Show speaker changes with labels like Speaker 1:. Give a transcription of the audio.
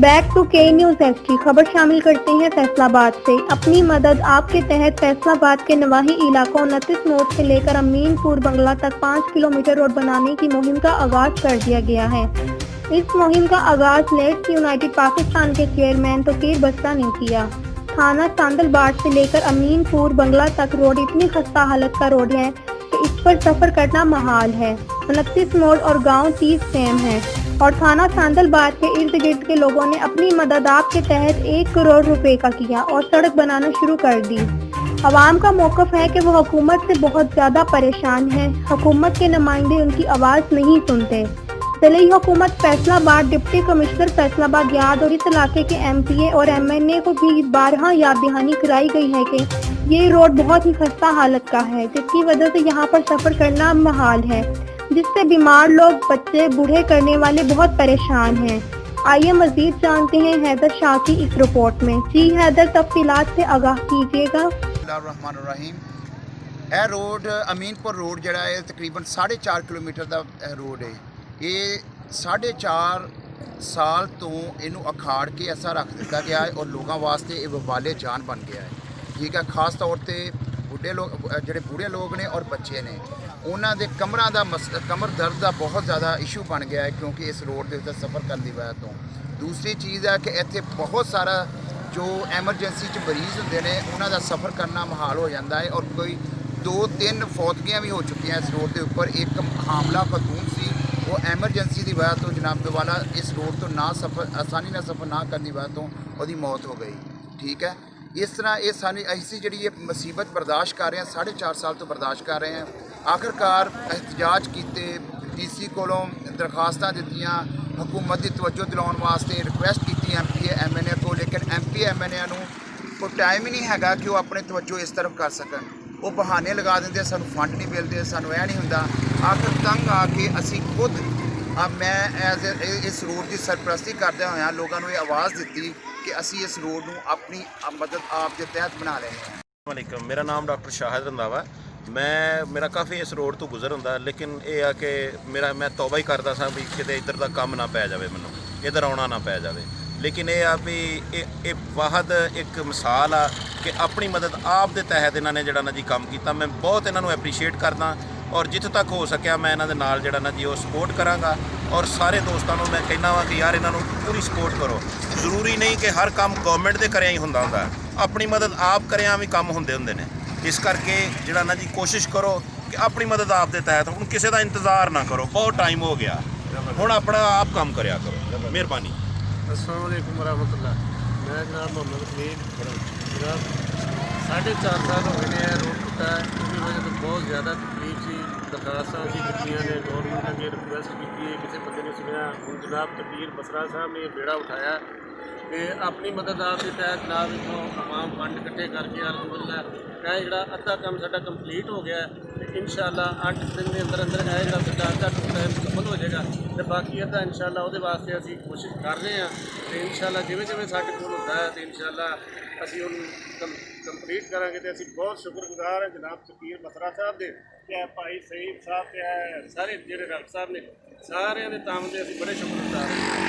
Speaker 1: Back to के news HD खबर शामिल करते हैं फैसलाबाद से। अपनी मदद आपके तहत फैसलाबाद के नवाही इलाकों 29 मोड़ से लेकर अमीनपुर बंगला तक 5 किलोमीटर रोड बनाने की मुहिम का आगाज कर दिया गया है। इस मुहिम का आगाज लेट्स यूनाइटेड पाकिस्तान के चेयरमैन तोकीर बस्ता ने किया। थाना सांदलबाड़ से लेकर अमीनपुर बंगला तक रोड इतनी खस्ता हालत का रोड है कि इस पर सफर करना महाल है। 29 मोड़ और गांव 30 सेम है और थाना सांदलबाड़ के इर्द गिर्द के लोगों ने अपनी मदद आपके तहत 1 करोड़ रुपए का किया और सड़क बनाना शुरू कर दी। अवाम का मौक़िफ़ है कि वो हुकूमत से बहुत ज़्यादा परेशान है। हुकूमत के नुमाइंदे उनकी आवाज़ नहीं सुनते। ज़िले हुकूमत फैसलाबाद डिप्टी कमिश्नर फैसलाबाद याद और इस इलाके के MPA और MNA को भी बारहा याद दहानी कराई गई है कि ये रोड बहुत ही खस्ता हालत का है, जिसकी वजह से यहाँ पर सफ़र करना महाल है, जिससे बीमार लोग, बच्चे, बूढ़े करने वाले बहुत परेशान हैं। आइए मजीद जानते हैं हैदर शाह की इस रिपोर्ट में। जी हैदर, तफसीलात से आगाह कीजिएगा।
Speaker 2: ਇਹ ਰੋਡ ਅਮੀਨਪੁਰ ਰੋਡ ਜਿਹੜਾ ਹੈ ਤਕਰੀਬਨ 4.5 ਕਿਲੋਮੀਟਰ ਦਾ ਰੋਡ ਹੈ। ਇਹ 4.5 ਸਾਲ ਤੋਂ ਇਹਨੂੰ ਅਖਾੜ ਕੇ ਐਸਾ ਰੱਖ ਦਿੱਤਾ ਗਿਆ ਹੈ ਔਰ ਲੋਕਾਂ ਵਾਸਤੇ ਇਹ ਵਬਾਲੇ ਜਾਨ ਬਣ ਗਿਆ ਹੈ। ਠੀਕ ਹੈ, ਖਾਸ ਤੌਰ ਤੇ ਬੁੱਢੇ ਲੋਕ, ਜਿਹੜੇ ਬੁੱਢੇ ਲੋਕ ਨੇ ਔਰ ਬੱਚੇ ਨੇ, ਉਹਨਾਂ ਦੇ ਕਮਰਾਂ ਦਾ ਕਮਰ ਦਰਦ ਦਾ ਬਹੁਤ ਜ਼ਿਆਦਾ ਇਸ਼ੂ ਬਣ ਗਿਆ ਹੈ, ਕਿਉਂਕਿ ਇਸ ਰੋਡ ਦੇ ਉੱਤੇ ਸਫ਼ਰ ਕਰਨ ਦੀ ਵਜ੍ਹਾ ਤੋਂ। ਦੂਸਰੀ ਚੀਜ਼ ਹੈ ਕਿ ਇੱਥੇ ਬਹੁਤ ਸਾਰਾ ਜੋ ਐਮਰਜੈਂਸੀ 'ਚ ਮਰੀਜ਼ ਹੁੰਦੇ ਨੇ, ਉਹਨਾਂ ਦਾ ਸਫ਼ਰ ਕਰਨਾ ਮੁਹਾਲ ਹੋ ਜਾਂਦਾ ਹੈ ਔਰ ਕੋਈ 2-3 ਫੌਤਗੀਆਂ ਵੀ ਹੋ ਚੁੱਕੀਆਂ ਇਸ ਰੋਡ ਦੇ ਉੱਪਰ। ਇੱਕ ਹਾਮਲਾ ਖਤੂਨ ਸੀ, ਉਹ ਐਮਰਜੈਂਸੀ ਦੀ ਵਜ੍ਹਾ ਤੋਂ ਜਨਾਬ ਵਾਲਾ ਇਸ ਰੋਡ ਤੋਂ ਆਸਾਨੀ ਨਾਲ ਸਫ਼ਰ ਨਾ ਕਰਨ ਦੀ ਵਜ੍ਹਾ ਤੋਂ ਉਹਦੀ ਮੌਤ ਹੋ ਗਈ। ਠੀਕ ਹੈ, ਇਸ ਤਰ੍ਹਾਂ ਇਹ ਅਸੀਂ ਜਿਹੜੀ ਇਹ ਮੁਸੀਬਤ ਬਰਦਾਸ਼ਤ ਕਰ ਰਹੇ ਹਾਂ, 4.5 ਸਾਲ ਤੋਂ ਬਰਦਾਸ਼ਤ ਕਰ ਰਹੇ ਹਾਂ। ਆਖਿਰਕਾਰ ਇਹਤਜਾਜ ਕੀਤੇ, DC ਕੋਲੋਂ ਦਰਖਾਸਤਾਂ ਦਿੱਤੀਆਂ, हुकूमत की तवज्जो दिलाने वास्ते रिक्वेस्ट की MPA MNA को, लेकिन MPA MNA ਨੂੰ कोई टाइम ही नहीं है कि वो अपने तवज्जो इस तरफ कर सकन। वो बहाने लगा देंगे, सानू फंड नहीं मिलते, सानू यह नहीं होंदा। आखिर तंग आके असी खुद मैं एज इस रोड की सरपरस्ती करदे होया लोगों को ये आवाज़ दी कि असी इस रोड को अपनी मदद आप के तहत बना रहे हैं।
Speaker 3: वालेकुम, मेरा नाम डॉक्टर शाहिद रंधावा। मेरा काफ़ी इस रोड तो गुजर होंदा, लेकिन ये आ कि मैं तौबा ही करता सा भी किते इधर का काम ना पै जाए, मैनू इधर आना ना पै जाए। लेकिन ये आ भी ये वाहद एक मिसाल आ कि अपनी मदद आप दे तहत इन्होंने जड़ा ना जी काम किया। मैं बहुत इन्हों एप्रीशिएट करदा और जितों तक हो सकिया मैं इन्हों दे नाल जड़ा ना जी वो सपोर्ट कराँगा। और सारे दोस्तों को मैं कहना वा कि यार इन्हों पूरी सपोर्ट करो। जरूरी नहीं कि हर काम गवर्नमेंट के करिया ही होंदा हुंदा, अपनी मदद आप करिया भी काम होंदे हुंदे ने। इस करके जड़ा ना जी कोशिश करो कि अपनी मदद आप दे तहत, हुण किसी का इंतज़ार ना करो, बहुत टाइम हो गया, हुण अपना आप काम करया करो। मेहरबानी।
Speaker 4: अस्सलाम वालेकुम वरहमतुल्लाह। मैं जनाब मोहम्मद हमीद जनाब 4.5 साल हो गए हैं रोड टुटा है, उसकी वजह तो बहुत ज़्यादा तकलीफ सी। दरखास्त अभी कीतियां ने, गौरमेंट अगे रिक्वेस्ट की है, किसी बंदे ने सुनिया। हुण जनाब तकीर बसरा साहब ने बेड़ा उठाया कि अपनी मदद आप के तहत जनाब इतों तमाम फंड इकट्ठे करके अलहमदुलिल्लाह ਇਹ ਜਿਹੜਾ ਅੱਧਾ ਕੰਮ ਸਾਡਾ ਕੰਪਲੀਟ ਹੋ ਗਿਆ ਤੇ ਇਨਸ਼ਾਅੱਲਾ 8 ਦਿਨ ਦੇ ਅੰਦਰ ਅੰਦਰ ਇਹ ਜਿਹੜਾ ਸਾਡਾ ਅੱਧਾ ਟਾਈਮ ਮੁਕੰਮਲ ਹੋ ਜਾਏਗਾ ਤੇ ਬਾਕੀ ਅੱਧਾ ਇਨਸ਼ਾਅੱਲਾ ਉਹਦੇ ਵਾਸਤੇ ਅਸੀਂ ਕੋਸ਼ਿਸ਼ ਕਰ ਰਹੇ ਹਾਂ ਤੇ ਇਨਸ਼ਾਅੱਲਾ ਜਿਵੇਂ ਜਿਵੇਂ ਸਾਡੇ ਕੋਲ ਹੁੰਦਾ ਹੈ ਤੇ ਇਨਸ਼ਾਅੱਲਾ ਅਸੀਂ ਉਹਨੂੰ ਕੰਪਲੀਟ ਕਰਾਂਗੇ। ਤੇ ਅਸੀਂ ਬਹੁਤ ਸ਼ੁਕਰਗੁਜ਼ਾਰ ਹਾਂ ਜਨਾਬ ਤਕੀਰ ਬਸਰਾ ਸਾਹਿਬ ਦੇ, ਤੇ ਭਾਈ ਸਈਦ ਸਾਹਿਬ ਤੇ ਸਾਰੇ ਜਿਹੜੇ ਡਾਕਟਰ ਸਾਹਿਬ ਨੇ, ਸਾਰਿਆਂ ਦੇ ਤਾਮ ਦੇ ਅਸੀਂ ਬੜੇ ਸ਼ੁਕਰਗੁਜ਼ਾਰ ਹਾਂ।